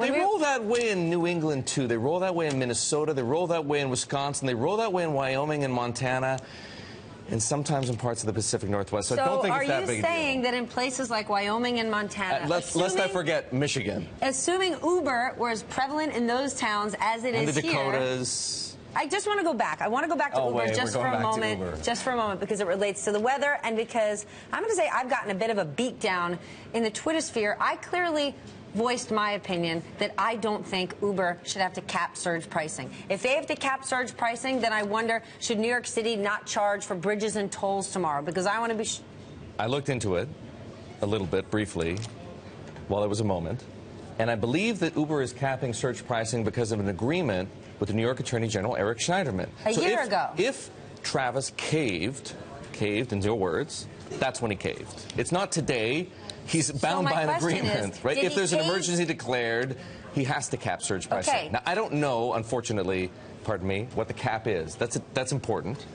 They roll that way in New England, too. They roll that way in Minnesota. They roll that way in Wisconsin. They roll that way in Wyoming and Montana, and sometimes in parts of the Pacific Northwest. So I don't think it's that big a deal. Are you saying that in places like Wyoming and Montana... let's not forget Michigan. Assuming Uber were as prevalent in those towns as it is here... And the Dakotas... I just want to go back. I want to go back to Uber just for a moment. Just for a moment, because it relates to the weather and because I'm going to say I've gotten a bit of a beat down in the Twitter sphere. I clearly voiced my opinion that I don't think Uber should have to cap surge pricing. If they have to cap surge pricing, then I wonder, should New York City not charge for bridges and tolls tomorrow? Because I want to be... I looked into it a little bit, briefly, while there was a moment, and I believe that Uber is capping surge pricing because of an agreement with the New York Attorney General, Eric Schneiderman. A year ago. If Travis caved in your words, that's when he caved. It's not today. He's bound by an agreement, right? If there's an emergency declared, he has to cap surge pricing. Okay. Now, I don't know, unfortunately, pardon me, what the cap is. That's important.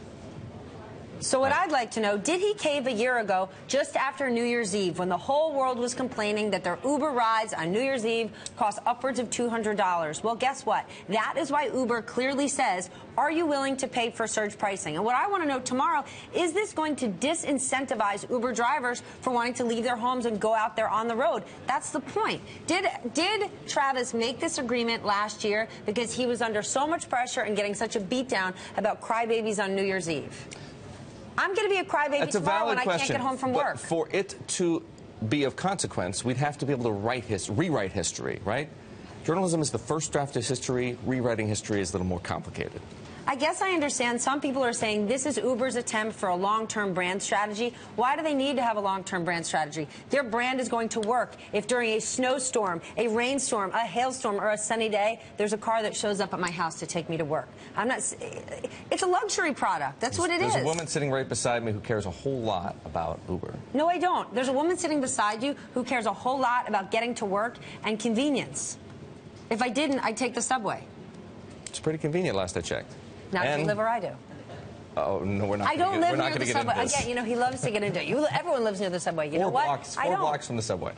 So what I'd like to know, did he cave a year ago, just after New Year's Eve, when the whole world was complaining that their Uber rides on New Year's Eve cost upwards of $200? Well, guess what? That is why Uber clearly says, are you willing to pay for surge pricing? And what I want to know tomorrow, is this going to disincentivize Uber drivers for wanting to leave their homes and go out there on the road? That's the point. Did Travis make this agreement last year because he was under so much pressure and getting such a beatdown about crybabies on New Year's Eve? I'm going to be a crybaby tomorrow when I can't get home from work. But for it to be of consequence, we'd have to be able to rewrite history, right? Journalism is the first draft of history. Rewriting history is a little more complicated. I guess I understand. Some people are saying this is Uber's attempt for a long-term brand strategy. Why do they need to have a long-term brand strategy? Their brand is going to work if during a snowstorm, a rainstorm, a hailstorm, or a sunny day, there's a car that shows up at my house to take me to work. It's a luxury product. That's what it is. There's a woman sitting right beside me who cares a whole lot about Uber. No, I don't. There's a woman sitting beside you who cares a whole lot about getting to work and convenience. If I didn't, I'd take the subway. It's pretty convenient, last I checked. Not if you live where I do. Oh, no, we're not. I don't live near the subway. Again, you know, he loves to get into it. Everyone lives near the subway. You know what? Four blocks from the subway.